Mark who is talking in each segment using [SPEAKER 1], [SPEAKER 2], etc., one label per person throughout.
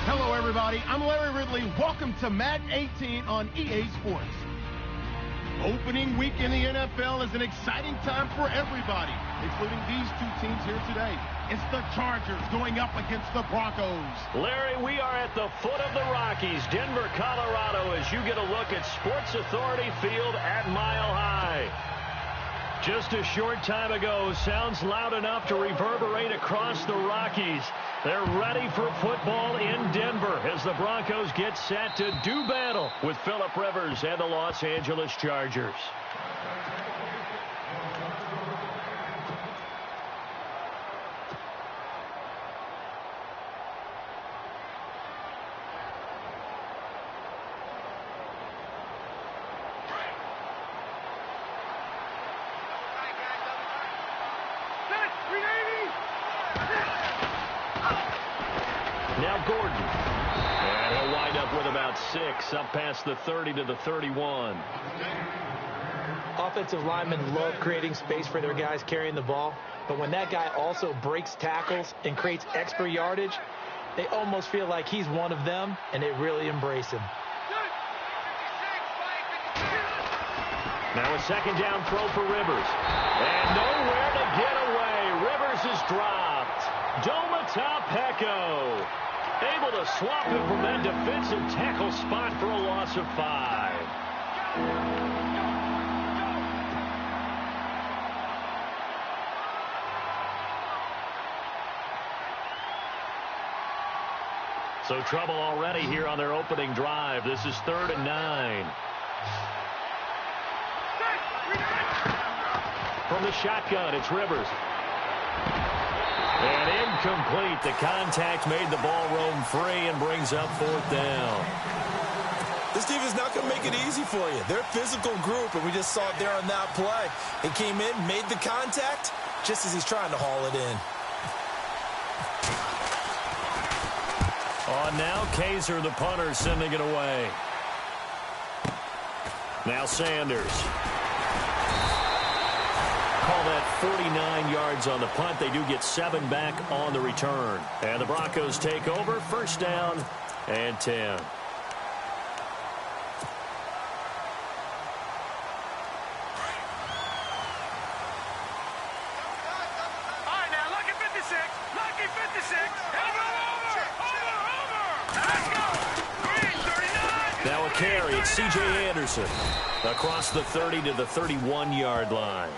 [SPEAKER 1] Hello, everybody. I'm Larry Ridley. Welcome to Madden 18 on EA Sports. Opening week in the NFL is an exciting time for everybody, including these two teams here today. It's the Chargers going up against the Broncos.
[SPEAKER 2] Larry, we are at the foot of the Rockies, Denver, Colorado, as you get a look at Sports Authority Field at Mile High. Just a short time ago, sounds loud enough to reverberate across the Rockies. They're ready for football in Denver as the Broncos get set to do battle with Phillip Rivers and the Los Angeles Chargers. Now Gordon, and he'll wind up with about 6, up past the 30 to the 31.
[SPEAKER 3] Offensive linemen love creating space for their guys carrying the ball, but when that guy also breaks tackles and creates extra yardage, they almost feel like he's one of them, and they really embrace him.
[SPEAKER 2] Now a second down throw for Rivers, and nowhere to get away. Rivers is dropped. Domata Peko able to swap him from that defensive tackle spot for a loss of 5. So trouble already here on their opening drive. This is 3rd and 9. From the shotgun, it's Rivers. And incomplete. The contact made the ball roam free and brings up 4th down.
[SPEAKER 4] This team is not going to make it easy for you. They're a physical group, and we just saw it there on that play. He came in, made the contact, just as he's trying to haul it in.
[SPEAKER 2] On now, Kaiser, the punter, sending it away. Now Sanders. Call that 49 yards on the punt. They do get 7 back on the return. And the Broncos take over. 1st down and 10. Now a carry. It's C.J. Anderson across the 30 to the 31-yard line.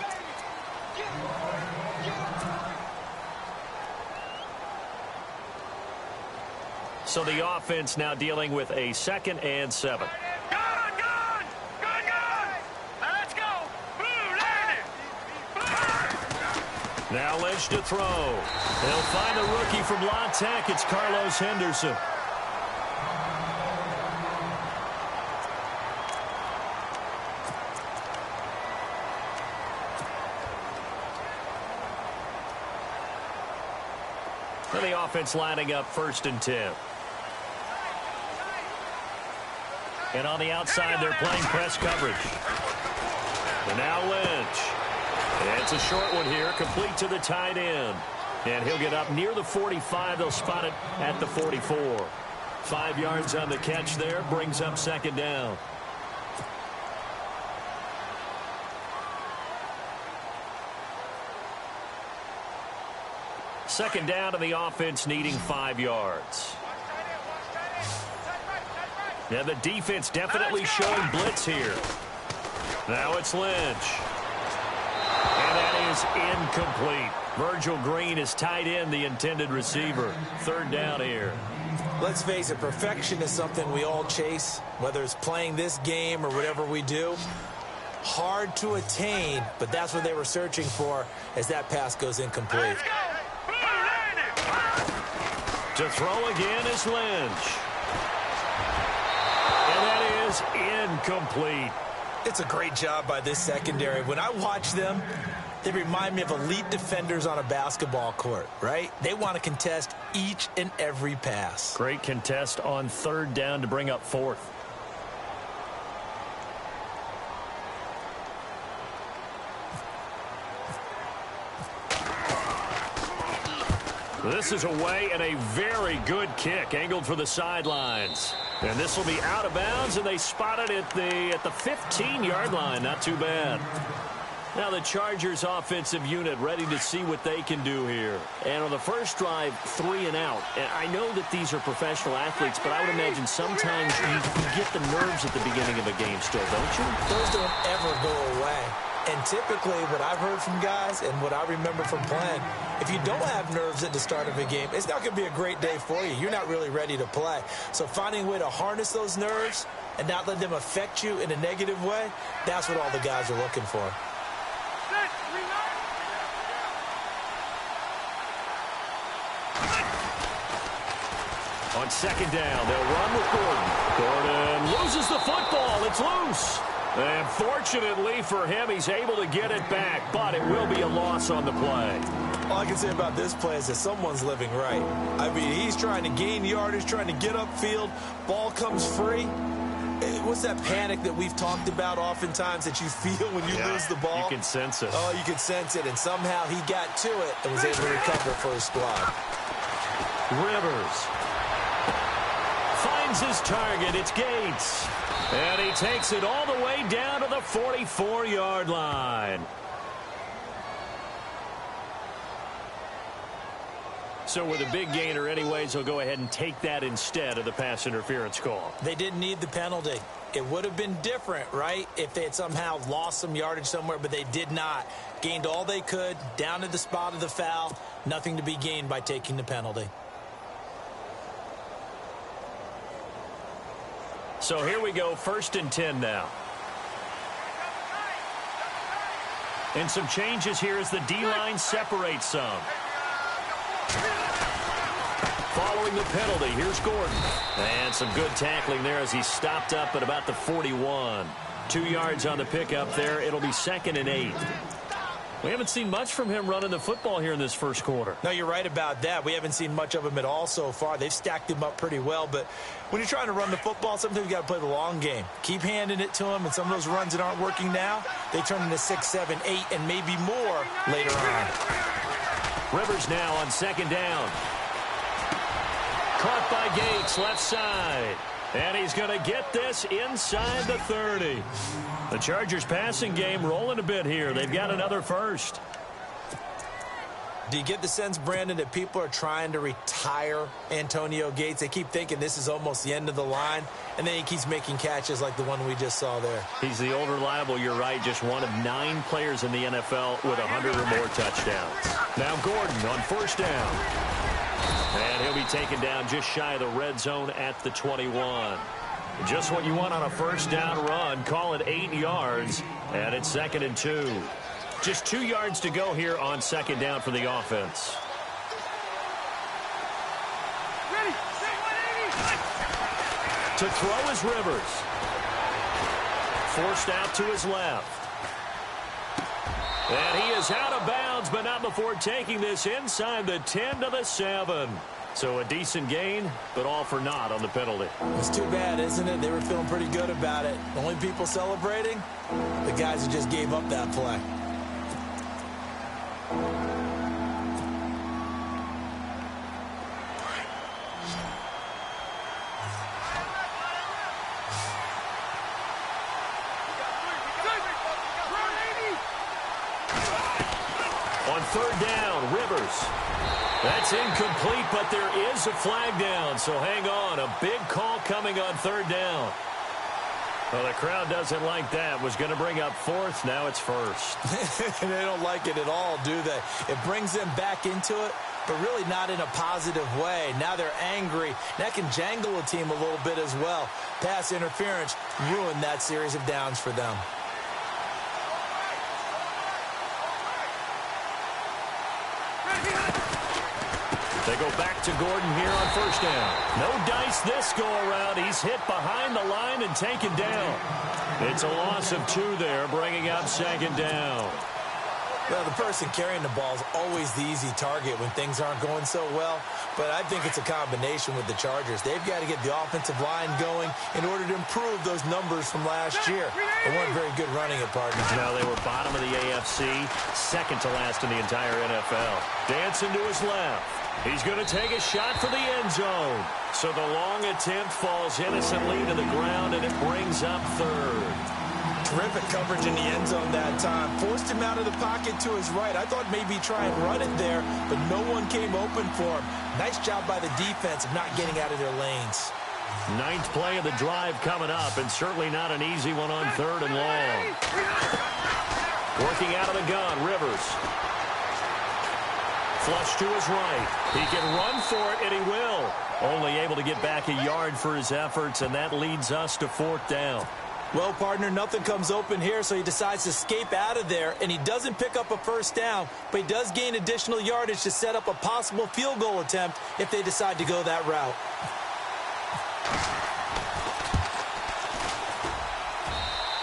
[SPEAKER 2] So the offense now dealing with a 2nd and 7.
[SPEAKER 5] Let's go.
[SPEAKER 2] Now Lynch to throw. They'll find the rookie from La Tech. It's Carlos Henderson. And the offense lining up 1st and 10. And on the outside, they're playing press coverage. And now Lynch. And it's a short one here, complete to the tight end. And he'll get up near the 45. They'll spot it at the 44. 5 yards on the catch there, brings up 2nd down. Second down to the offense needing 5 yards. And the defense definitely showing blitz here. Now it's Lynch. And that is incomplete. Virgil Green is tied in the intended receiver. 3rd down here.
[SPEAKER 4] Let's face it, perfection is something we all chase, whether it's playing this game or whatever we do. Hard to attain, but that's what they were searching for as that pass goes incomplete.
[SPEAKER 2] To throw again is Lynch. And that is incomplete.
[SPEAKER 4] It's a great job by this secondary. When I watch them, they remind me of elite defenders on a basketball court, right? They want to contest each and every pass.
[SPEAKER 2] Great contest on 3rd down to bring up 4th. This is away and a very good kick angled for the sidelines. And this will be out of bounds, and they spot it at the 15-yard line. Not too bad. Now the Chargers offensive unit ready to see what they can do here. And on the first drive, 3 and out. And I know that these are professional athletes, but I would imagine sometimes you get the nerves at the beginning of a game still, don't you?
[SPEAKER 3] Those don't ever go away. And typically what I've heard from guys and what I remember from playing, if you don't have nerves at the start of a game, it's not going to be a great day for you. You're not really ready to play. So finding a way to harness those nerves and not let them affect you in a negative way, that's what all the guys are looking for.
[SPEAKER 2] On second down, they'll run with Gordon. Gordon loses the football. It's loose. And fortunately for him, he's able to get it back, but it will be a loss on the play.
[SPEAKER 3] All I can say about this play is that someone's living right. I mean, he's trying to gain yardage, trying to get upfield. Ball comes free. What's that panic that we've talked about oftentimes that you feel when you lose the ball?
[SPEAKER 2] You can sense it.
[SPEAKER 3] Oh, you can sense it. And somehow he got to it and was able to recover for his squad.
[SPEAKER 2] Rivers finds his target. It's Gates. And he takes it all the way down to the 44-yard line. So with a big gainer anyways, he'll go ahead and take that instead of the pass interference call.
[SPEAKER 3] They didn't need the penalty. It would have been different, right, if they had somehow lost some yardage somewhere, but they did not. Gained all they could, down to the spot of the foul. Nothing to be gained by taking the penalty.
[SPEAKER 2] So here we go, 1st and 10 now. And some changes here as the D-line separates some. Following the penalty, here's Gordon. And some good tackling there as he stopped up at about the 41. 2 yards on the pickup there. It'll be 2nd and 8. We haven't seen much from him running the football here in this first quarter.
[SPEAKER 3] No, you're right about that. We haven't seen much of him at all so far. They've stacked him up pretty well, but when you're trying to run the football, sometimes you got to play the long game. Keep handing it to him, and some of those runs that aren't working now, they turn into 6, 7, 8, and maybe more later on.
[SPEAKER 2] Rivers now on 2nd down. Caught by Gates, left side. And he's going to get this inside the 30. The Chargers passing game rolling a bit here. They've got another first.
[SPEAKER 3] Do you get the sense, Brandon, that people are trying to retire Antonio Gates? They keep thinking this is almost the end of the line, and then he keeps making catches like the one we just saw there.
[SPEAKER 2] He's the old reliable, you're right, just one of 9 players in the NFL with 100 or more touchdowns. Now Gordon on 1st down. And he'll be taken down just shy of the red zone at the 21. Just what you want on a 1st down run. Call it 8 yards, and it's 2nd and 2. Just 2 yards to go here on 2nd down for the offense. To throw is Rivers. Forced out to his left. And he is out of bounds, but not before taking this inside the 10 to the 7. So a decent gain, but all for naught on the penalty.
[SPEAKER 3] It's too bad, isn't it? They were feeling pretty good about it. The only people celebrating, the guys who just gave up that play.
[SPEAKER 2] On 3rd down, Rivers. That's incomplete, but there is a flag down, so hang on. A big call coming on 3rd down. Well, the crowd doesn't like that. Was going to bring up 4th. Now it's 1st.
[SPEAKER 3] They don't like it at all, do they? It brings them back into it, but really not in a positive way. Now they're angry. That can jangle a team a little bit as well. Pass interference ruined that series of downs for them.
[SPEAKER 2] They go back to Gordon here on 1st down. No dice this go-around. He's hit behind the line and taken down. It's a loss of 2 there, bringing up 2nd down.
[SPEAKER 3] Well, the person carrying the ball is always the easy target when things aren't going so well. But I think it's a combination with the Chargers. They've got to get the offensive line going in order to improve those numbers from last year. They weren't very good running it, partners.
[SPEAKER 2] No, they were bottom of the AFC, 2nd to last in the entire NFL. Dancing to his left. He's going to take a shot for the end zone. So the long attempt falls innocently to the ground, and it brings up third.
[SPEAKER 3] Terrific coverage in the end zone that time. Forced him out of the pocket to his right. I thought maybe try and run it there, but no one came open for him. Nice job by the defense of not getting out of their lanes.
[SPEAKER 2] Ninth play of the drive coming up, and certainly not an easy one on third and long. Working out of the gun, Rivers. Flush to his right. He can run for it, and he will. Only able to get back a yard for his efforts, and that leads us to fourth down.
[SPEAKER 3] Well, partner, nothing comes open here, so he decides to escape out of there, and he doesn't pick up a first down, but he does gain additional yardage to set up a possible field goal attempt if they decide to go that route.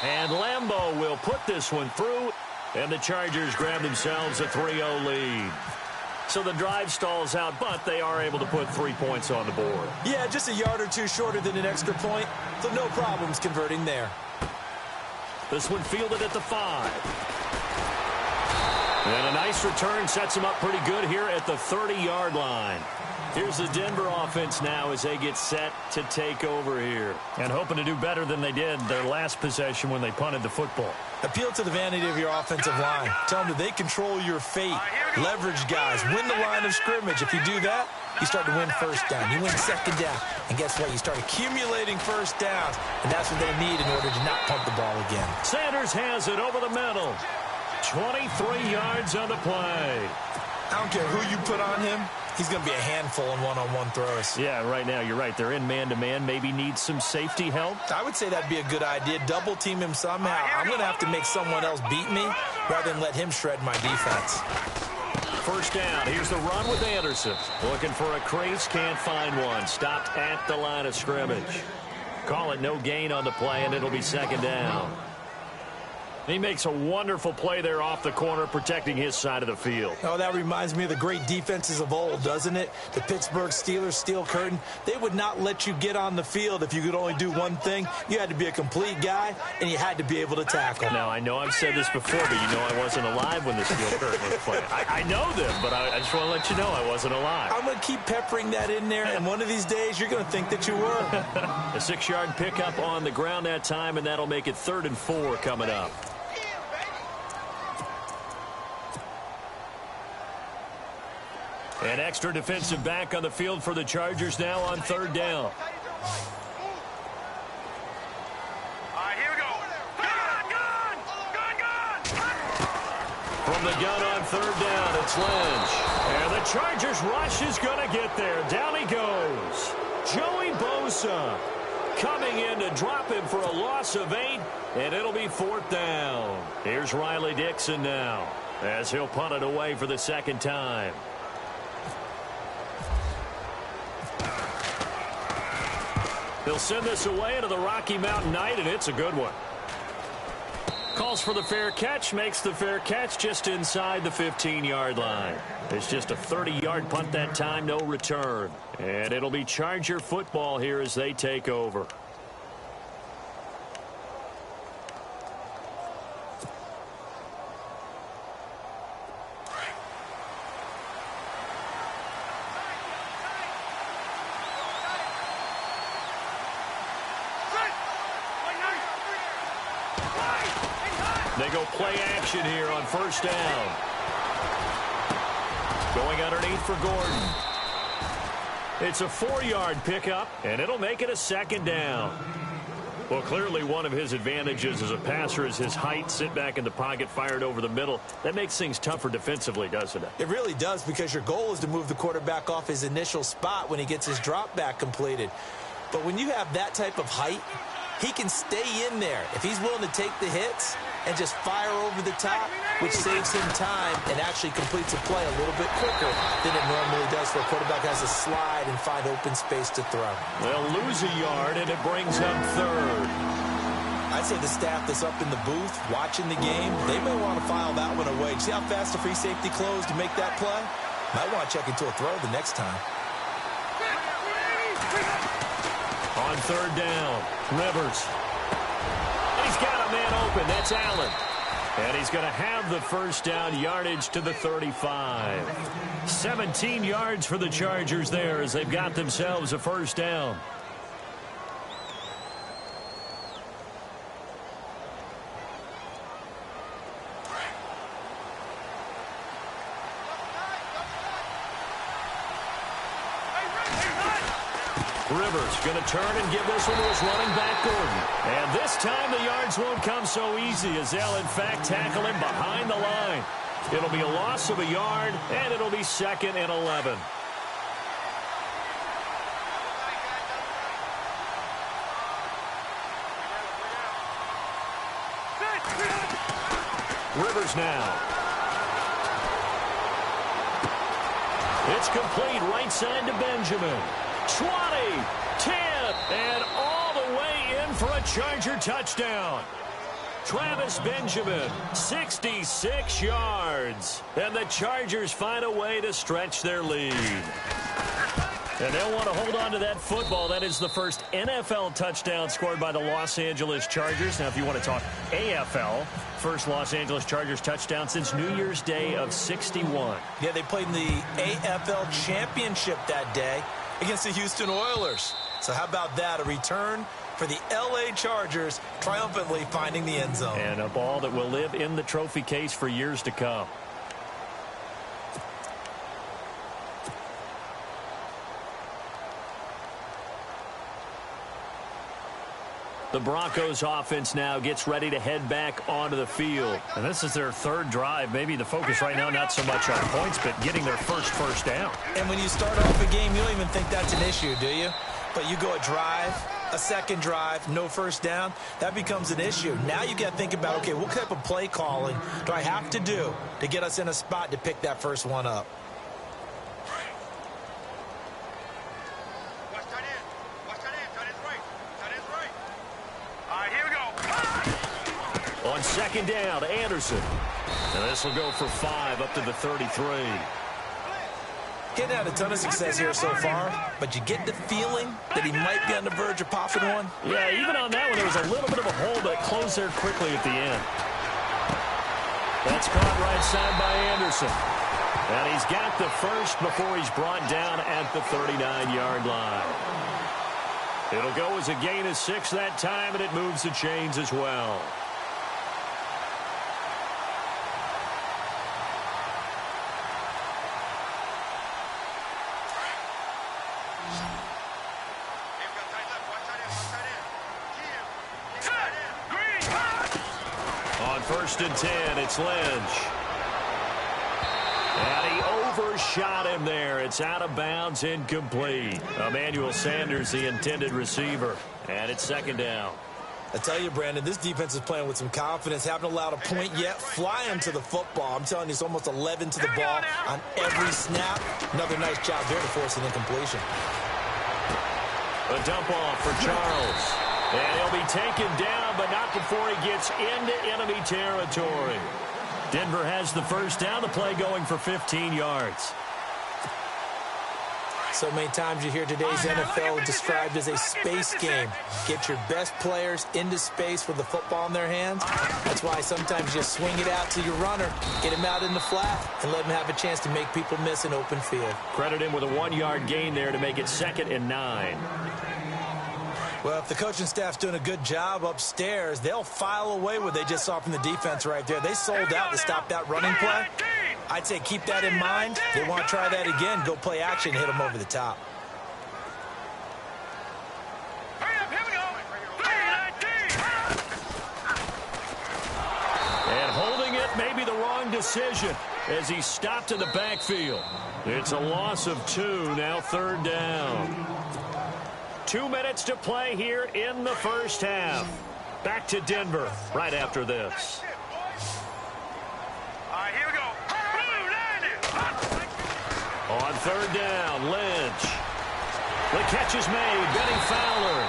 [SPEAKER 2] And Lambeau will put this one through, and the Chargers grab themselves a 3-0 lead. So the drive stalls out, but they are able to put 3 points on the board.
[SPEAKER 3] Yeah, just a yard or two shorter than an extra point, so no problems converting there.
[SPEAKER 2] This one fielded at the 5. And a nice return sets them up pretty good here at the 30-yard line. Here's the Denver offense now as they get set to take over here. And hoping to do better than they did their last possession when they punted the football.
[SPEAKER 3] Appeal to the vanity of your offensive line. Tell them that they control your fate. Leverage guys. Win the line of scrimmage. If you do that, you start to win first down. You win second down. And guess what? You start accumulating first downs. And that's what they need in order to not punt the ball again.
[SPEAKER 2] Sanders has it over the middle. 23 yards on the play.
[SPEAKER 3] I don't care who you put on him. He's going to be a handful in one-on-one throws.
[SPEAKER 2] Yeah, right now, you're right. They're in man-to-man. Maybe need some safety help.
[SPEAKER 3] I would say that'd be a good idea. Double-team him somehow. I'm going to have to make someone else beat me rather than let him shred my defense.
[SPEAKER 2] First down. Here's the run with Anderson. Looking for a crease. Can't find one. Stopped at the line of scrimmage. Call it no gain on the play, and it'll be second down. He makes a wonderful play there off the corner, protecting his side of the field.
[SPEAKER 3] Oh, that reminds me of the great defenses of old, doesn't it? The Pittsburgh Steelers steel curtain. They would not let you get on the field if you could only do one thing. You had to be a complete guy, and you had to be able to tackle.
[SPEAKER 2] Now, I know I've said this before, but you know I wasn't alive when the steel curtain was playing. I know them, but I just want to let you know I wasn't alive.
[SPEAKER 3] I'm going to keep peppering that in there, and one of these days you're going to think that you were.
[SPEAKER 2] A 6-yard pickup on the ground that time, and that'll make it 3rd and 4 coming up. An extra defensive back on the field for the Chargers now on 3rd down.
[SPEAKER 5] All right, here we go. Gun!
[SPEAKER 2] From the gun on 3rd down, it's Lynch. And the Chargers rush is going to get there. Down he goes. Joey Bosa coming in to drop him for a loss of 8, and it'll be 4th down. Here's Riley Dixon now as he'll punt it away for the 2nd time. They'll send this away into the Rocky Mountain Night, and it's a good one. Calls for the fair catch, makes the fair catch just inside the 15-yard line. It's just a 30-yard punt that time, no return. And it'll be Charger football here as they take over. They go play action here on 1st down. Going underneath for Gordon. It's a 4-yard pickup, and it'll make it a 2nd down. Well, clearly one of his advantages as a passer is his height. Sit back in the pocket, fired over the middle. That makes things tougher defensively, doesn't it?
[SPEAKER 3] It really does, because your goal is to move the quarterback off his initial spot when he gets his drop back completed. But when you have that type of height, he can stay in there if he's willing to take the hits and just fire over the top, which saves him time and actually completes a play a little bit quicker than it normally does, where a quarterback has to slide and find open space to throw.
[SPEAKER 2] They'll lose a yard, and it brings up 3rd.
[SPEAKER 3] I'd say the staff that's up in the booth watching the game, they may want to file that one away. See how fast the free safety closed to make that play? Might want to check into a throw the next time.
[SPEAKER 2] On 3rd down, Rivers. He's got a man open. That's Allen. And he's going to have the first down, yardage to the 35. 17 yards for the Chargers there as they've got themselves a first down. Rivers going to turn and give this one to his running back, Gordon. And this time the yards won't come so easy as they'll, in fact, tackle him behind the line. It'll be a loss of a yard, and it'll be 2nd and 11. Rivers now. It's complete right side to Benjamin. 20, 10, and all the way in for a Charger touchdown. Travis Benjamin, 66 yards. And the Chargers find a way to stretch their lead. And they'll want to hold on to that football. That is the first NFL touchdown scored by the Los Angeles Chargers. Now, if you want to talk AFL, first Los Angeles Chargers touchdown since New Year's Day of 61.
[SPEAKER 3] Yeah, they played in the AFL championship that day against the Houston Oilers. So how about that? A return for the LA Chargers, triumphantly finding the end zone.
[SPEAKER 2] And a ball that will live in the trophy case for years to come. The Broncos offense now gets ready to head back onto the field. And this is their third drive. Maybe the focus right now not so much on points, but getting their first down.
[SPEAKER 3] And when you start off a game, you don't even think that's an issue, do you? But you go a drive, a second drive, no first down, that becomes an issue. Now you got to think about, okay, what type of play calling do I have to do to get us in a spot to pick that first one up?
[SPEAKER 2] On 2nd down, Anderson. And this will go for 5 up to the 33.
[SPEAKER 3] Getting had a ton of success here so far, but you get the feeling that he might be on the verge of popping one.
[SPEAKER 2] Yeah, even on that one, there was a little bit of a hole, but it closed there quickly at the end. That's caught right side by Anderson. And he's got the first before he's brought down at the 39-yard line. It'll go as a gain of 6 that time, and it moves the chains as well. On 1st and 10, it's Lynch. And he overshot him there. It's out of bounds, incomplete. Emmanuel Sanders, the intended receiver. And it's 2nd down.
[SPEAKER 3] I tell you, Brandon, this defense is playing with some confidence. Haven't allowed a point yet. Flying to the football. I'm telling you, it's almost 11 to the ball on every snap. Another nice job there to force an incompletion.
[SPEAKER 2] A dump off for Charles. And he'll be taken down, but not before he gets into enemy territory. Denver has the first down. The play going for 15 yards.
[SPEAKER 3] So many times you hear today's NFL described as a space game. Get your best players into space with the football in their hands. That's why sometimes you swing it out to your runner, get him out in the flat, and let him have a chance to make people miss an open field.
[SPEAKER 2] Credit him with a 1-yard gain there to make it 2nd and 9.
[SPEAKER 3] Well, if the coaching staff's doing a good job upstairs, they'll file away what they just saw from the defense right there. They sold out to stop that running play. I'd say keep that in mind. They want to try that again, go play action, hit them over the top.
[SPEAKER 2] And holding it may be the wrong decision as he stopped in the backfield. It's a loss of 2, now 3rd down. 2 minutes to play here in the first half. Back to Denver right after this.
[SPEAKER 5] All right, here we go.
[SPEAKER 2] On 3rd down, Lynch. The catch is made. Benny Fowler.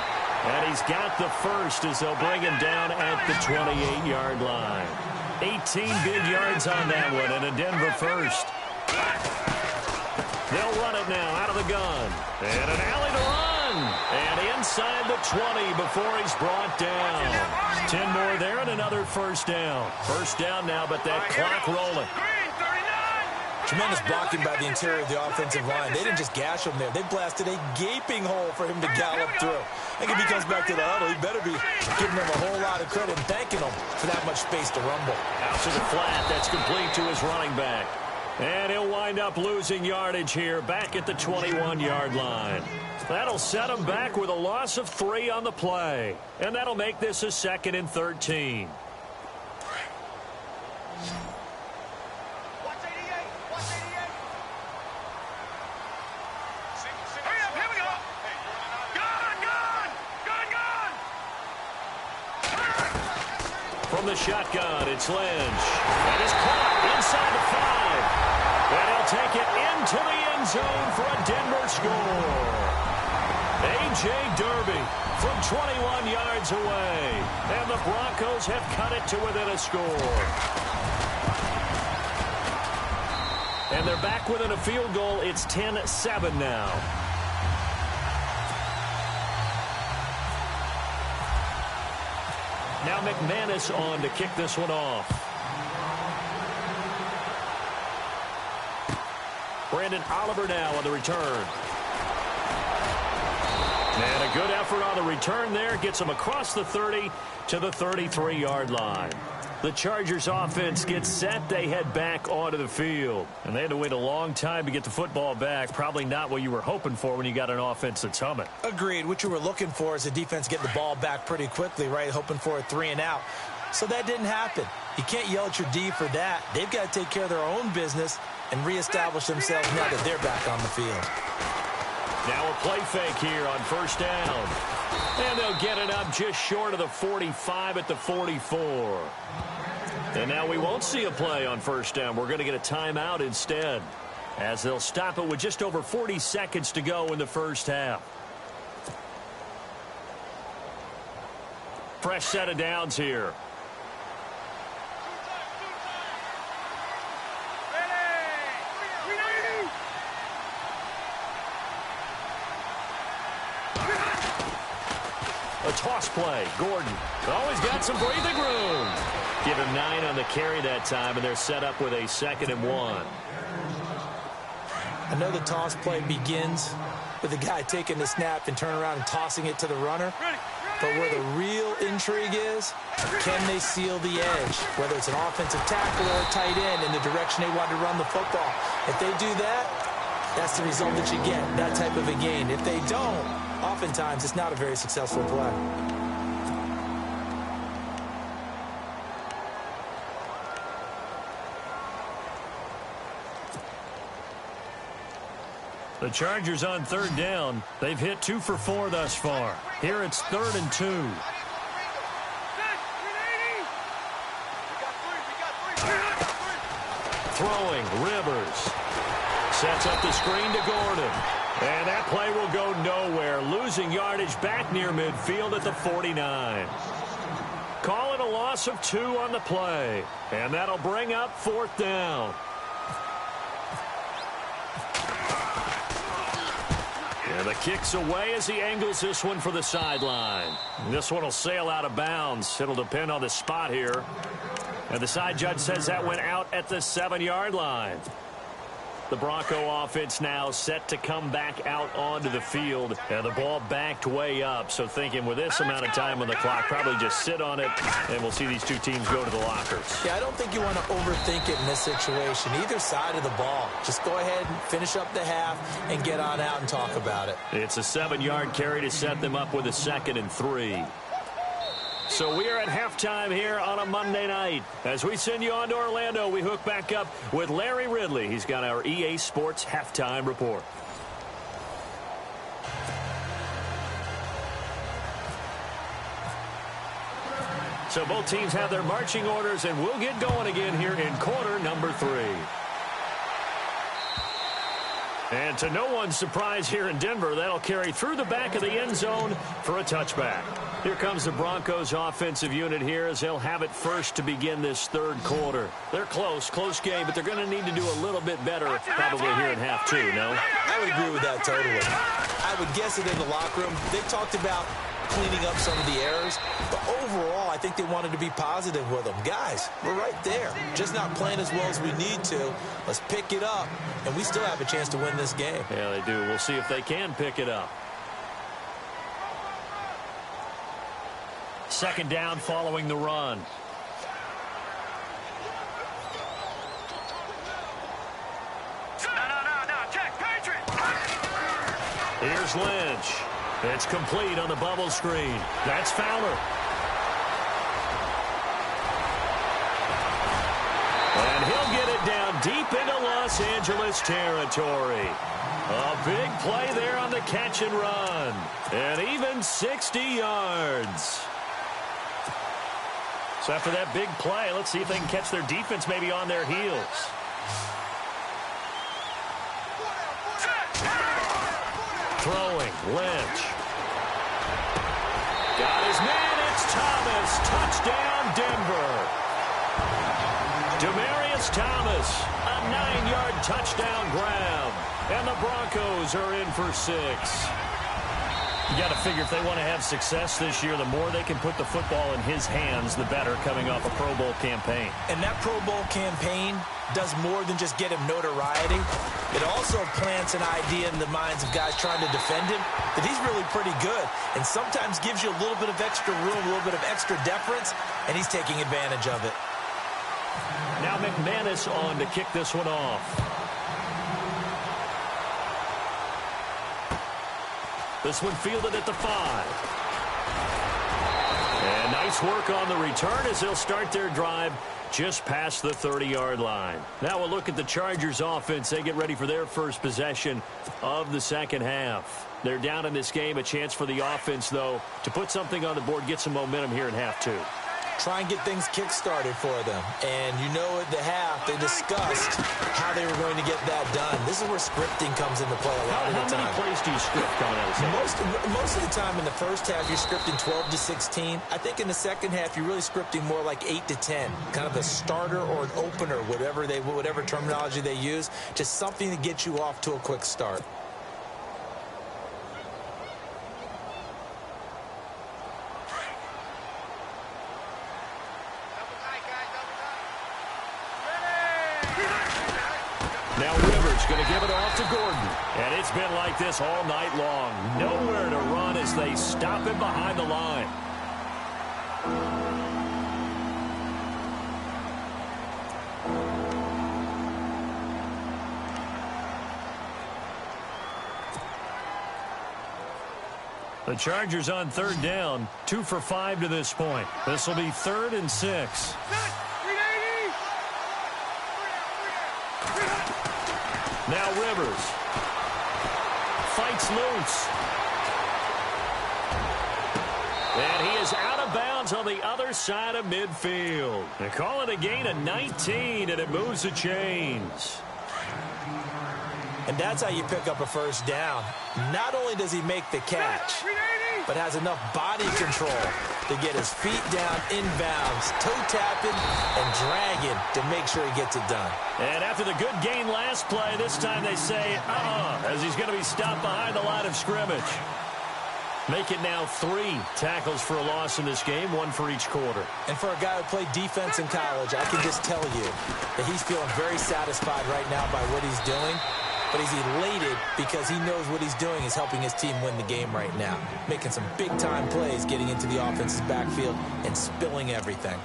[SPEAKER 2] And he's got the first as they'll bring him down at the 28-yard line. 18 big yards on that one and a Denver first. They'll run it now out of the gun. And an alley to run. And inside the 20 before he's brought down. 10 more there and another first down. First down now, but that clock rolling.
[SPEAKER 3] Tremendous blocking by the interior of the offensive line. They didn't just gash him there. They blasted a gaping hole for him to gallop through. I think if he comes back to the huddle, he better be giving them a whole lot of credit and thanking them for that much space to rumble.
[SPEAKER 2] Out to the flat. That's complete to his running back. And he'll wind up losing yardage here back at the 21-yard line. That'll set him back with a loss of 3 on the play. And that'll make this a 2nd and 13. From the shotgun, it's Lynch. And it's caught inside the 5. And he'll take it into the end zone for a Denver score. A.J. Derby from 21 yards away. And the Broncos have cut it to within a score. And they're back within a field goal. It's 10-7 now. Now McManus on to kick this one off. Brandon Oliver now on the return. And a good effort on the return there. Gets him across the 30 to the 33-yard line. The Chargers offense gets set. They head back onto the field. And they had to wait a long time to get the football back. Probably not what you were hoping for when you got an offense that's humming.
[SPEAKER 3] Agreed. What you were looking for is the defense getting the ball back pretty quickly, right? Hoping for a 3 and out. So that didn't happen. You can't yell at your D for that. They've got to take care of their own business and reestablish themselves now that they're back on the field.
[SPEAKER 2] Now a play fake here on first down. And they'll get it up just short of the 45 at the 44. And now we won't see a play on first down. We're going to get a timeout instead, as they'll stop it with just over 40 seconds to go in the first half. Fresh set of downs here. A toss play. Gordon always got some breathing room. Give him 9 on the carry that time, and they're set up with a 2nd and 1.
[SPEAKER 3] I know the toss play begins with the guy taking the snap and turning around and tossing it to the runner. But where the real intrigue is, can they seal the edge? Whether it's an offensive tackle or a tight end in the direction they want to run the football. If they do that, that's the result that you get, that type of a gain. If they don't, oftentimes it's not a very successful play.
[SPEAKER 2] The Chargers on third down. They've hit 2 for 4 thus far. Here it's 3rd and 2. Throwing, Rivers. Sets up the screen to Gordon. And that play will go nowhere. Losing yardage back near midfield at the 49. Call it a loss of 2 on the play. And that'll bring up 4th down. And the kick's away as he angles this one for the sideline. This one will sail out of bounds. It'll depend on the spot here. And the side judge says that went out at the 7-yard line. The Bronco offense now set to come back out onto the field. And the ball backed way up. So thinking with this amount of time on the clock, probably just sit on it, and we'll see these two teams go to the lockers.
[SPEAKER 3] Yeah, I don't think you want to overthink it in this situation. Either side of the ball. Just go ahead and finish up the half and get on out and talk about it.
[SPEAKER 2] It's a 7-yard carry to set them up with a 2nd and 3. So we are at halftime here on a Monday night. As we send you on to Orlando, we hook back up with Larry Ridley. He's got our EA Sports halftime report. So both teams have their marching orders, and we'll get going again here in quarter number 3. And to no one's surprise here in Denver, that'll carry through the back of the end zone for a touchback. Here comes the Broncos offensive unit here as they'll have it first to begin this 3rd quarter. They're close game, but they're going to need to do a little bit better probably here in half 2, no?
[SPEAKER 3] I would agree with that totally. I I would guess that in the locker room, they talked about cleaning up some of the errors. But overall, I think they wanted to be positive with them. Guys, we're right there. Just not playing as well as we need to. Let's pick it up, and we still have a chance to win this game.
[SPEAKER 2] Yeah, they do. We'll see if they can pick it up. Second down following the run.
[SPEAKER 5] No, check, Patriot!
[SPEAKER 2] Here's Lynch. It's complete on the bubble screen. That's Fowler. And he'll get it down deep into Los Angeles territory. A big play there on the catch and run. And even 60 yards. So after that big play, let's see if they can catch their defense maybe on their heels. Throwing, Lynch. Got his man, it's Thomas. Touchdown, Denver. Demaryius Thomas, a 9-yard touchdown grab. And the Broncos are in for 6. You got to figure if they want to have success this year, the more they can put the football in his hands, the better, coming off a Pro Bowl campaign.
[SPEAKER 3] And that Pro Bowl campaign does more than just get him notoriety. It also plants an idea in the minds of guys trying to defend him that he's really pretty good, and sometimes gives you a little bit of extra room, a little bit of extra deference, and he's taking advantage of it.
[SPEAKER 2] Now McManus on to kick this one off. This one fielded at the 5. And nice work on the return as they'll start their drive just past the 30-yard line. Now we'll look at the Chargers offense. They get ready for their first possession of the second half. They're down in this game. A chance for the offense, though, to put something on the board, get some momentum here in half 2.
[SPEAKER 3] Try and get things kick-started for them. And you know at the half, they discussed how they were going to get that done. This is where scripting comes into play a lot of the time.
[SPEAKER 2] How many plays do you script coming out of the second?
[SPEAKER 3] Most of the time in the first half, you're scripting 12 to 16. I think in the second half, you're really scripting more like 8 to 10. Kind of a starter or an opener, whatever terminology they use. Just something to get you off to a quick start.
[SPEAKER 2] Now Rivers going to give it off to Gordon. And it's been like this all night long. Nowhere to run as they stop him behind the line. The Chargers on third down, 2 for 5 to this point. This will be 3rd and 6. Now Rivers fights loose. And he is out of bounds on the other side of midfield. They call it a gain of 19, and it moves the chains.
[SPEAKER 3] And that's how you pick up a first down. Not only does he make the catch, but has enough body control to get his feet down inbounds, toe-tapping and dragging to make sure he gets it done.
[SPEAKER 2] And after the good gain last play, this time they say, as he's going to be stopped behind the line of scrimmage. Make it now 3 tackles for a loss in this game, 1 for each quarter.
[SPEAKER 3] And for a guy who played defense in college, I can just tell you that he's feeling very satisfied right now by what he's doing. But he's elated because he knows what he's doing is helping his team win the game right now. Making some big-time plays, getting into the offense's backfield and spilling everything.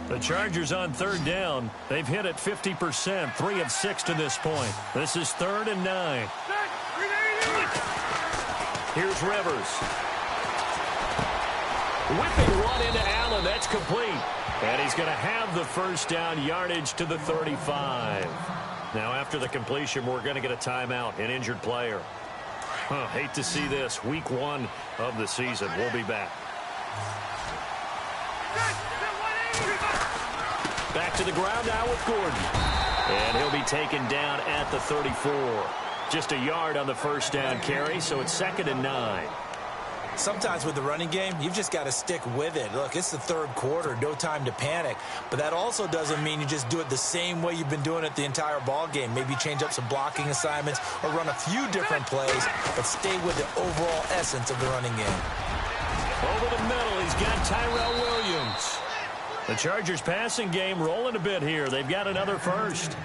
[SPEAKER 2] The Chargers on third down. They've hit it 50%, 3 of 6 to this point. This is 3rd and 9. Here's Rivers. Whipping one into Allen. That's complete. And he's going to have the first down, yardage to the 35. Now after the completion, we're going to get a timeout, an injured player. Hate to see this. Week 1 of the season. We'll be back. Back to the ground now with Gordon. And he'll be taken down at the 34. Just a yard on the first down carry, so it's 2nd and 9.
[SPEAKER 3] Sometimes with the running game, you've just got to stick with it. Look, it's the third quarter, no time to panic. But that also doesn't mean you just do it the same way you've been doing it the entire ball game. Maybe change up some blocking assignments or run a few different plays, but stay with the overall essence of the running game.
[SPEAKER 2] Over the middle, he's got Tyrell Williams. The Chargers passing game rolling a bit here. They've got another first.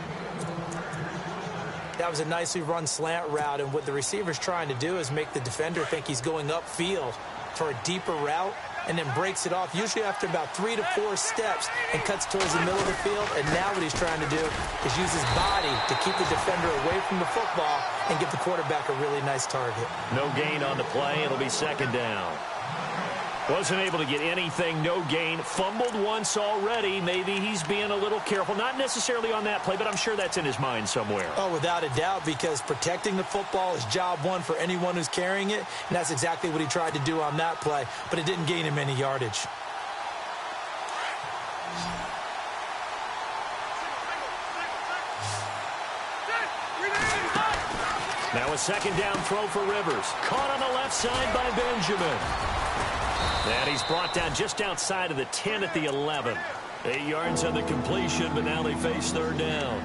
[SPEAKER 3] That was a nicely run slant route, and what the receiver's trying to do is make the defender think he's going upfield for a deeper route and then breaks it off, usually after about 3 to 4 steps, and cuts towards the middle of the field. And now what he's trying to do is use his body to keep the defender away from the football and give the quarterback a really nice target.
[SPEAKER 2] No gain on the play. It'll be second down. Wasn't able to get anything, no gain. Fumbled once already. Maybe he's being a little careful. Not necessarily on that play, but I'm sure that's in his mind somewhere.
[SPEAKER 3] Oh, without a doubt, because protecting the football is job one for anyone who's carrying it, and that's exactly what he tried to do on that play, but it didn't gain him any yardage.
[SPEAKER 2] Now a second down throw for Rivers. Caught on the left side by Benjamin. And he's brought down just outside of the 10 at the 11. 8 yards on the completion, but now they face third down.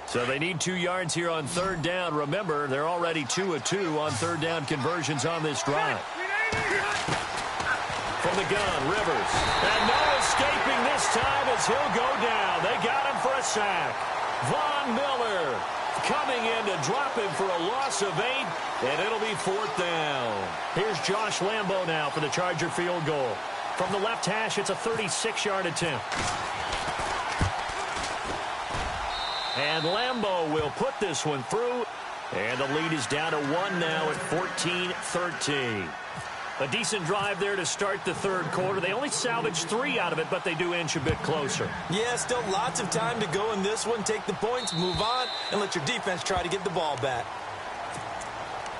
[SPEAKER 2] So they need 2 yards here on third down. Remember, they're already 2 of 2 on third down conversions on this drive. From the gun, Rivers. And no escaping this time as he'll go down. They got him for a sack. Von Miller coming in to drop him for a loss of 8, and it'll be fourth down. Here's Josh Lambo now for the Charger field goal. From the left hash, it's a 36-yard attempt. And Lambo will put this one through. And the lead is down to 1 now at 14-13. A decent drive there to start the third quarter. They only salvaged 3 out of it, but they do inch a bit closer.
[SPEAKER 3] Yeah, still lots of time to go in this one. Take the points, move on, and let your defense try to get the ball back.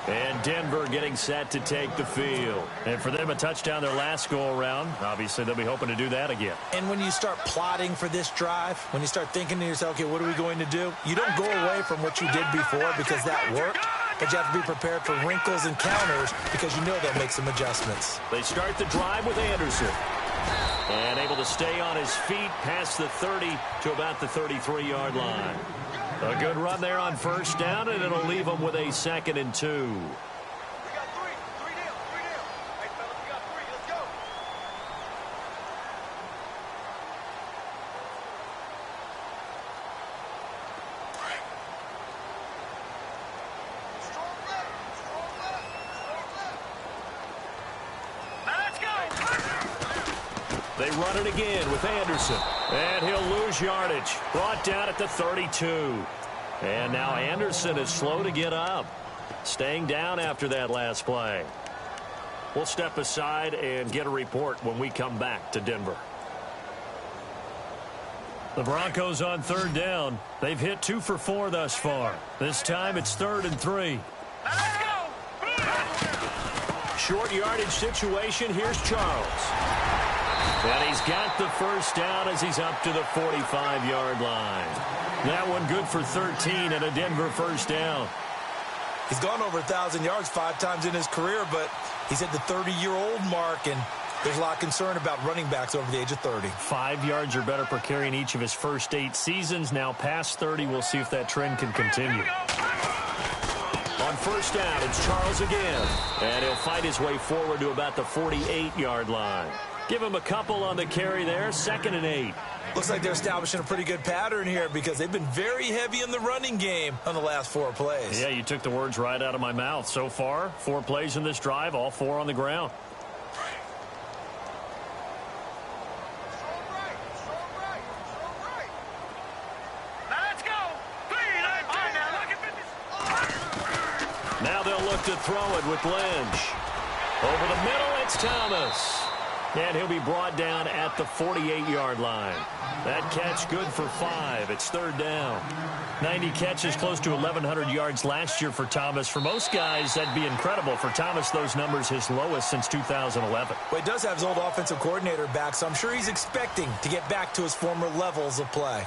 [SPEAKER 2] And Denver getting set to take the field. And for them, a touchdown their last go-around. Obviously, they'll be hoping to do that again.
[SPEAKER 3] And when you start plotting for this drive, when you start thinking to yourself, okay, what are we going to do? You don't go away from what you did before because that worked. But you have to be prepared for wrinkles and counters because you know they'll make some adjustments.
[SPEAKER 2] They start the drive with Anderson. And able to stay on his feet past the 30 to about the 33-yard line. A good run there on first down, and it'll leave them with a 2nd and 2.
[SPEAKER 5] We got 3. 3 down. 3 down. Hey, fellas, we got 3. Let's go. Strong left. Strong left. Strong left. Now let's go.
[SPEAKER 2] They run it again with Anderson. And he'll lose yardage. Brought down at the 32. And now Anderson is slow to get up. Staying down after that last play. We'll step aside and get a report when we come back to Denver. The Broncos on third down. They've hit 2 for 4 thus far. This time it's 3rd and 3.
[SPEAKER 5] Let's go.
[SPEAKER 2] Short yardage situation. Here's Charles. And he's got the first down as he's up to the 45-yard line. That one good for 13 and a Denver first down.
[SPEAKER 3] He's gone over 1,000 yards 5 times in his career, but he's at the 30-year-old mark, and there's a lot of concern about running backs over the age of 30.
[SPEAKER 2] 5 yards or better per carry in each of his first 8 seasons. Now past 30, we'll see if that trend can continue. On first down, it's Charles again. And he'll fight his way forward to about the 48-yard line. Give him a couple on the carry there, 2nd and 8.
[SPEAKER 3] Looks like they're establishing a pretty good pattern here because they've been very heavy in the running game on the last 4 plays.
[SPEAKER 2] Yeah, you took the words right out of my mouth. So far, 4 plays in this drive, all 4 on the ground.
[SPEAKER 5] Strong right. Strong right. Strong right. Now let's go. 3. Now look at this.
[SPEAKER 2] Now they'll look to throw it with Lynch. Over the middle, it's Thomas. And he'll be brought down at the 48-yard line. That catch good for 5. It's third down. 90 catches, close to 1,100 yards last year for Thomas. For most guys, that'd be incredible. For Thomas, those numbers his lowest since 2011.
[SPEAKER 3] Well, he does have his old offensive coordinator back, so I'm sure he's expecting to get back to his former levels of play.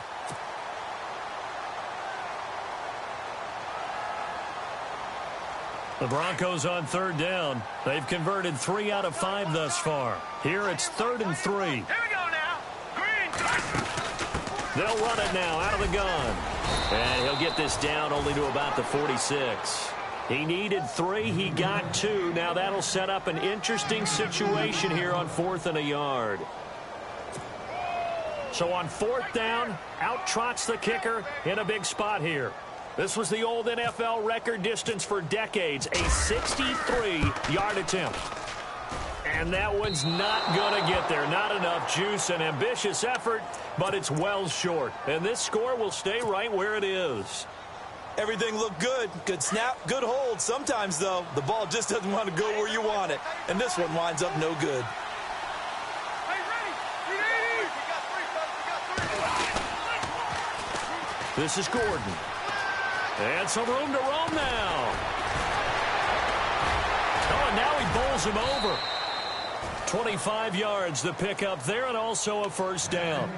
[SPEAKER 2] The Broncos on third down. They've converted 3 out of 5 thus far. Here it's 3rd and 3.
[SPEAKER 5] Here we go now. Green.
[SPEAKER 2] They'll run it now out of the gun. And he'll get this down only to about the 46. He needed 3. He got 2. Now that'll set up an interesting situation here on 4th and a yard. So on 4th down, out trots the kicker in a big spot here. This was the old NFL record distance for decades, a 63-yard attempt. And that one's not going to get there. Not enough juice, an ambitious effort, but it's well short. And this score will stay right where it is.
[SPEAKER 3] Everything looked good. Good snap, good hold. Sometimes, though, the ball just doesn't want to go where you want it. And this one winds up no good.
[SPEAKER 2] This is Gordon. And some room to roam now. Oh, and now he bowls him over. 25 yards the pickup there, and also a first down.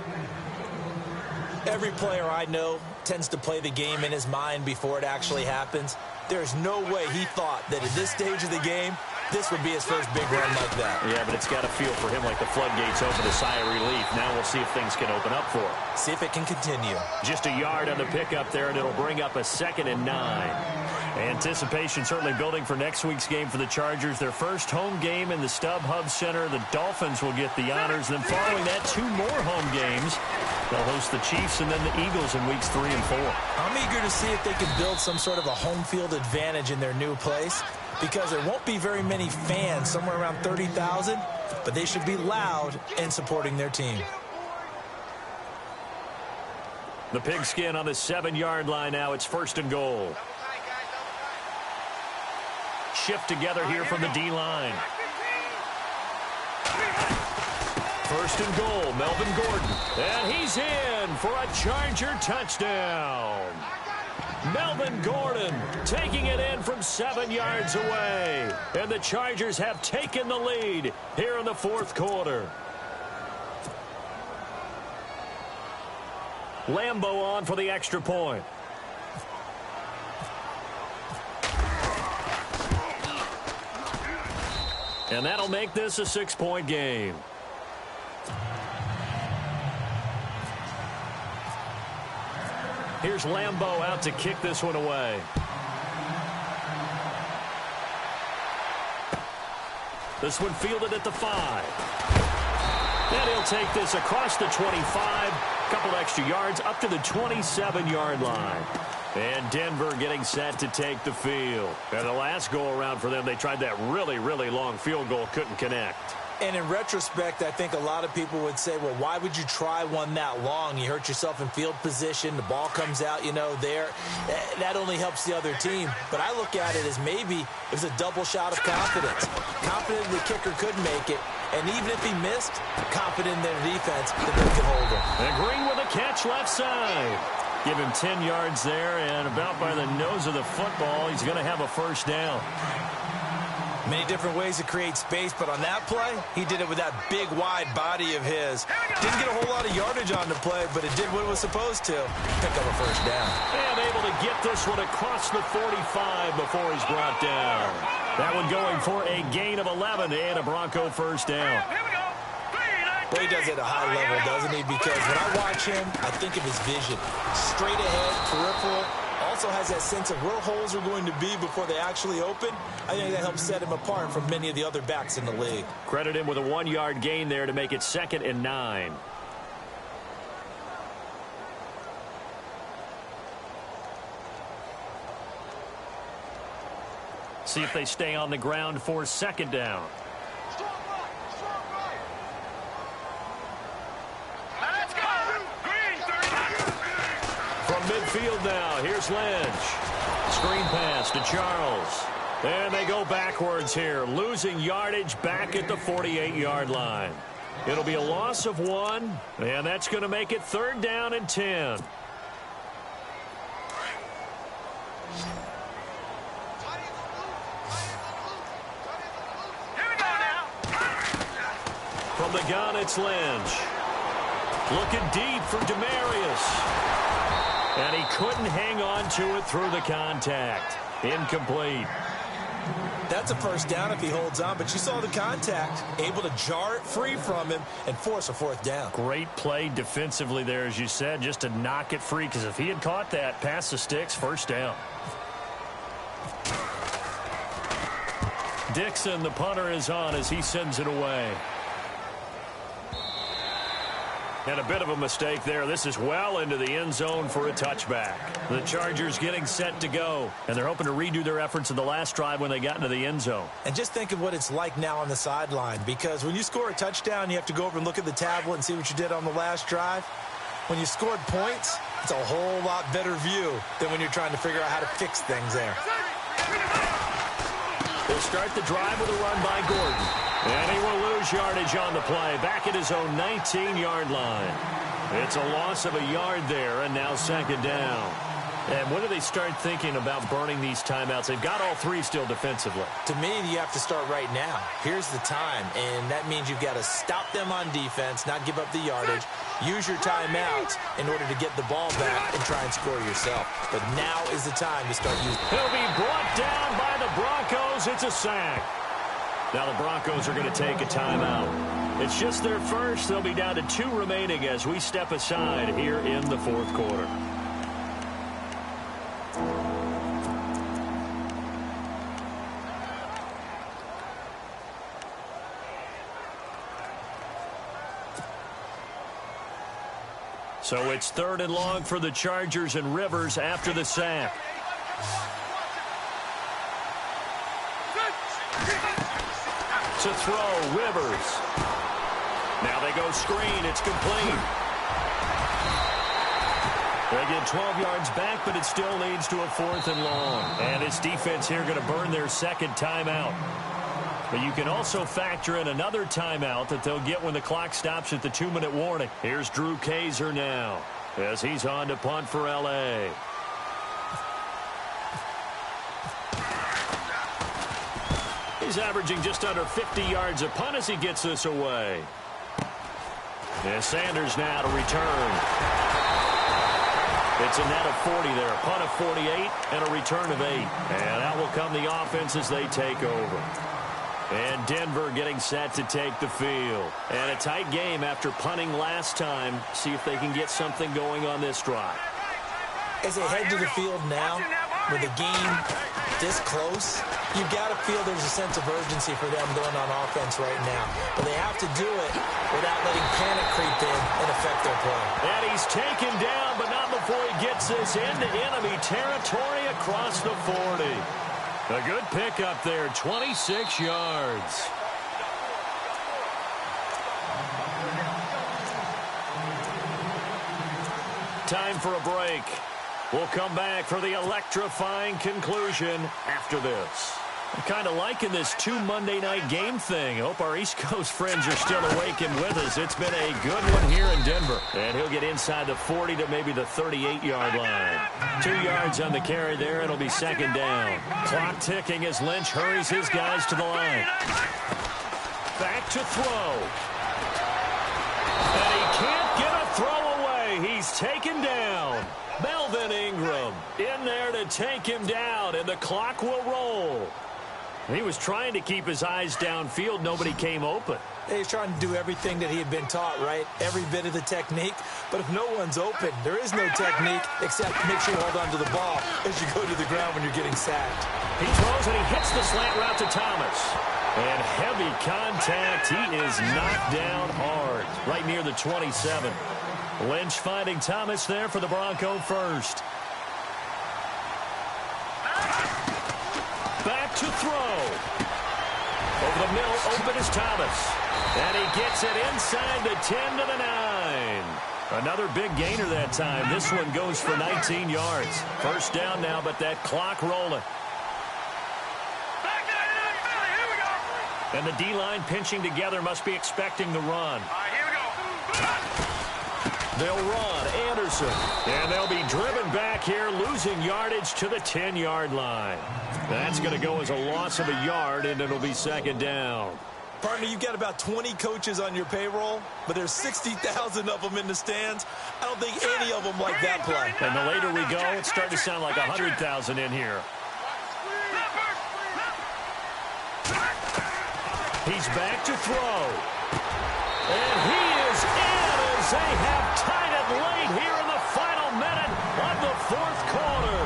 [SPEAKER 3] Every player I know tends to play the game in his mind before it actually happens. There's no way he thought that at this stage of the game, this would be his first big run like that.
[SPEAKER 2] Yeah, but it's got to feel for him like the floodgates open, a sigh of relief. Now we'll see if things can open up for him.
[SPEAKER 3] See if it can continue.
[SPEAKER 2] Just a yard on the pickup there, and it'll bring up a 2nd and 9. Anticipation certainly building for next week's game for the Chargers. Their first home game in the StubHub Center. The Dolphins will get the honors. Then following that, 2 more home games. They'll host the Chiefs and then the Eagles in weeks 3 and 4.
[SPEAKER 3] I'm eager to see if they can build some sort of a home field advantage in their new place, because there won't be very many fans, somewhere around 30,000, but they should be loud in supporting their team.
[SPEAKER 2] The pigskin on the 7-yard line now. It's 1st and goal. Shift together here from the D-line. 1st and goal, Melvin Gordon. And he's in for a Charger touchdown. Melvin Gordon taking it in from 7 yards away. And the Chargers have taken the lead here in the 4th quarter. Lambo on for the extra point. And that'll make this a 6-point game. Here's Lambo out to kick this one away. This one fielded at the 5. And he'll take this across the 25. Couple extra yards up to the 27-yard line. And Denver getting set to take the field. And the last go-around for them, they tried that really, really long field goal, couldn't connect.
[SPEAKER 3] And in retrospect, I think a lot of people would say, well, why would you try one that long? You hurt yourself in field position. The ball comes out, there. That only helps the other team. But I look at it as maybe it was a double shot of confidence. Confident the kicker could make it. And even if he missed, confident in their defense that they could hold him.
[SPEAKER 2] And Green with a catch left side. Give him 10 yards there, and about by the nose of the football, he's going to have a first down.
[SPEAKER 3] Many different ways to create space, but on that play, he did it with that big, wide body of his. Didn't get a whole lot of yardage on the play, but it did what it was supposed to. Pick up a first down.
[SPEAKER 2] And able to get this one across the 45 before he's brought down. That one going for a gain of 11 and a Bronco first down.
[SPEAKER 3] Well, he does it at a high level, doesn't he? Because when I watch him, I think of his vision. Straight ahead, peripheral. Also has that sense of where holes are going to be before they actually open. I think that helps set him apart from many of the other backs in the league.
[SPEAKER 2] Credit him with a 1-yard gain there to make it 2nd and 9. See if they stay on the ground for 2nd down. From midfield now, here's Lynch. Screen pass to Charles. And they go backwards here, losing yardage back at the 48-yard line. It'll be a loss of 1, and that's going to make it 3rd down and 10. From the gun, it's Lynch. Looking deep for Demarius. And he couldn't hang on to it through the contact. Incomplete.
[SPEAKER 3] That's a first down if he holds on, but you saw the contact. Able to jar it free from him and force a 4th down.
[SPEAKER 2] Great play defensively there, as you said, just to knock it free, because if he had caught that, past the sticks, 1st down. Dixon, the punter, is on as he sends it away. And a bit of a mistake there. This is well into the end zone for a touchback. The Chargers getting set to go, and they're hoping to redo their efforts in the last drive when they got into the end zone.
[SPEAKER 3] And just think of what it's like now on the sideline, because when you score a touchdown, you have to go over and look at the tablet and see what you did on the last drive. When you scored points, it's a whole lot better view than when you're trying to figure out how to fix things there.
[SPEAKER 2] They'll start the drive with a run by Gordon. And he will lose yardage on the play, back at his own 19-yard line. It's a loss of a yard there, and now 2nd down. And when do they start thinking about burning these timeouts? They've got all 3 still defensively.
[SPEAKER 3] To me, you have to start right now. Here's the time, and that means you've got to stop them on defense, not give up the yardage, use your timeouts in order to get the ball back and try and score yourself. But now is the time to start using it.
[SPEAKER 2] He'll be brought down by the Broncos. It's a sack. Now the Broncos are going to take a timeout. It's just their first. They'll be down to 2 remaining as we step aside here in the 4th quarter. So it's 3rd and long for the Chargers, and Rivers after the sack. To throw, Rivers. Now they go screen. It's complete. They get 12 yards back, but it still leads to a 4th and long. And his defense here going to burn their 2nd timeout. But you can also factor in another timeout that they'll get when the clock stops at the 2-minute warning. Here's Drew Kaiser now as he's on to punt for L.A. He's averaging just under 50 yards a punt as he gets this away. And Sanders now to return. It's a net of 40 there. A punt of 48 and a return of 8. And out will come the offense as they take over. And Denver getting set to take the field. And a tight game after punting last time. See if they can get something going on this drive.
[SPEAKER 3] As they head to the field now, with the game this close, you've got to feel there's a sense of urgency for them going on offense right now. But they have to do it without letting panic creep in and affect their play.
[SPEAKER 2] And he's taken down, but not before he gets this into enemy territory across the 40. A good pickup there, 26 yards. Time for a break. We'll come back for the electrifying conclusion after this. I'm kind of liking this 2 Monday night game thing. Hope our East Coast friends are still awake and with us. It's been a good one here in Denver. And he'll get inside the 40 to maybe the 38-yard line. 2 yards on the carry there. It'll be 2nd down. Clock ticking as Lynch hurries his guys to the line. Back to throw. And he can't get a throw away. He's taken down. Melvin Ingram in there to take him down, and the clock will roll. He was trying to keep his eyes downfield. Nobody came open.
[SPEAKER 3] He's trying to do everything that he had been taught, right? Every bit of the technique. But if no one's open, there is no technique except make sure you hold on to the ball as you go to the ground when you're getting sacked.
[SPEAKER 2] He throws and he hits the slant route to Thomas. And heavy contact. He is knocked down hard right near the 27. Lynch finding Thomas there for the Bronco first. Back to throw. Over the middle, open is Thomas. And he gets it inside the 10 to the 9. Another big gainer that time. This one goes for 19 yards. First down now, but that clock rolling. And the D-line pinching together must be expecting the run.
[SPEAKER 5] All right, here we go.
[SPEAKER 2] They'll run Anderson. And they'll be driven back here, losing yardage to the 10-yard line. That's going to go as a loss of a yard, and it'll be second down.
[SPEAKER 3] Partner, you've got about 20 coaches on your payroll, but there's 60,000 of them in the stands. I don't think any of them like that play.
[SPEAKER 2] And the later we go, it's starting to sound like 100,000 in here. He's back to throw. And he is in as they have tied it late here in the final minute of the fourth quarter.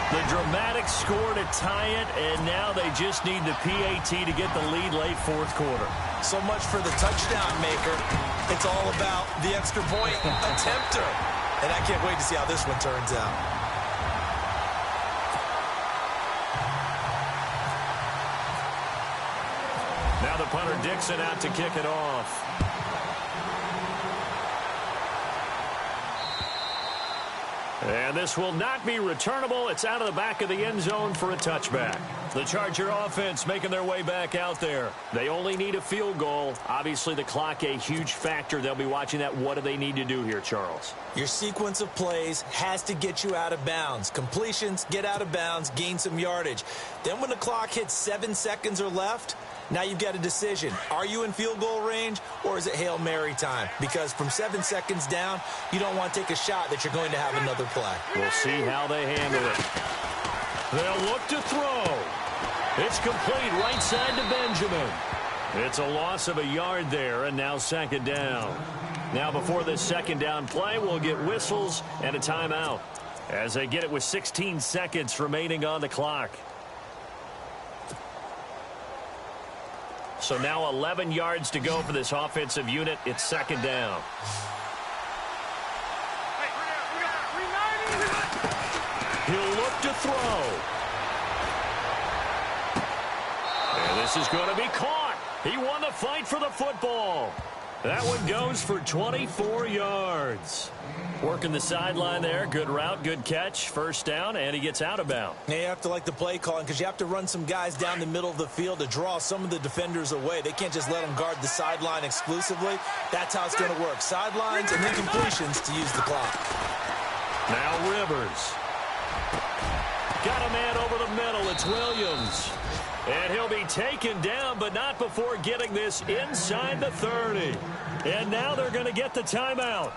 [SPEAKER 2] The dramatic score to tie it, and now they just need the PAT to get the lead late fourth quarter.
[SPEAKER 3] So much for the touchdown maker. It's all about the extra point attempter. And I can't wait to see how this one turns out.
[SPEAKER 2] Now the punter Dixon out to kick it off. And this will not be returnable. It's out of the back of the end zone for a touchback. The Charger offense making their way back out there. They only need a field goal. Obviously, the clock a huge factor. They'll be watching that. What do they need to do here, Charles?
[SPEAKER 3] Your sequence of plays has to get you out of bounds. Completions, get out of bounds, gain some yardage. Then when the clock hits 7 seconds or left, now you've got a decision. Are you in field goal range, or is it Hail Mary time? Because from 7 seconds down, you don't want to take a shot that you're going to have another play.
[SPEAKER 2] We'll see how they handle it. They'll look to throw. It's complete right side to Benjamin. It's a loss of a yard there, and now second down. Now before this second down play, we'll get whistles and a timeout as they get it with 16 seconds remaining on the clock. So now 11 yards to go for this offensive unit. It's second down. He'll look to throw. And this is going to be caught. He won the fight for the football. That one goes for 24 yards. Working the sideline there. Good route, good catch. First down, and he gets out of bounds.
[SPEAKER 3] Now you have to like the play calling because you have to run some guys down the middle of the field to draw some of the defenders away. They can't just let them guard the sideline exclusively. That's how it's going to work. Sidelines and then completions to use the clock.
[SPEAKER 2] Now Rivers. Got a man over the middle. It's Williams. And he'll be taken down, but not before getting this inside the 30. And now they're going to get the timeout.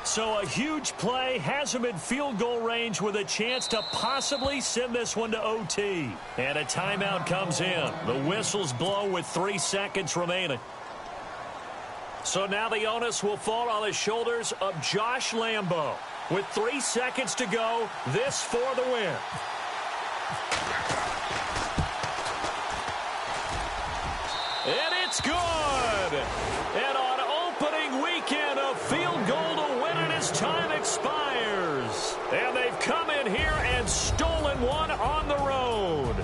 [SPEAKER 2] So a huge play has him in field goal range with a chance to possibly send this one to OT. And a timeout comes in. The whistles blow with 3 seconds remaining. So now the onus will fall on the shoulders of Josh Lambo. With 3 seconds to go, this for the win. And it's good. And on opening weekend, a field goal to win it as time expires. And they've come in here and stolen one on the road.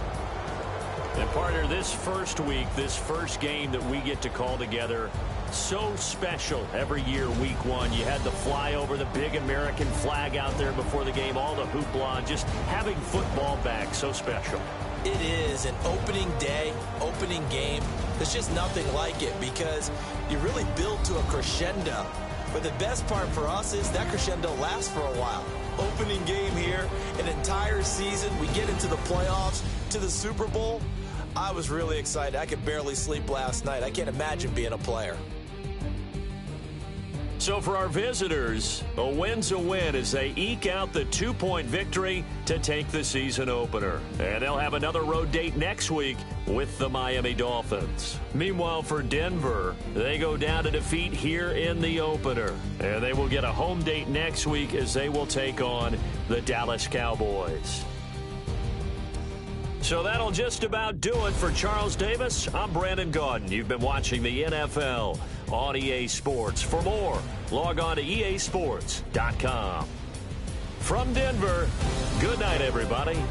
[SPEAKER 2] And partner, this first week, this first game that we get to call together, so special every year, week one. You had the flyover, the big American flag out there before the game, all the hoopla, just having football back, so special.
[SPEAKER 3] It is an opening day, opening game. There's just nothing like it because you really build to a crescendo. But the best part for us is that crescendo lasts for a while. Opening game here, an entire season. We get into the playoffs, to the Super Bowl. I was really excited. I could barely sleep last night. I can't imagine being a player.
[SPEAKER 2] So for our visitors, a win's a win as they eke out the 2-point victory to take the season opener. And they'll have another road date next week with the Miami Dolphins. Meanwhile, for Denver, they go down to defeat here in the opener. And they will get a home date next week as they will take on the Dallas Cowboys. So that'll just about do it for Charles Davis. I'm Brandon Gaudin. You've been watching the NFL on EA Sports. For more, log on to easports.com. From Denver, good night, everybody.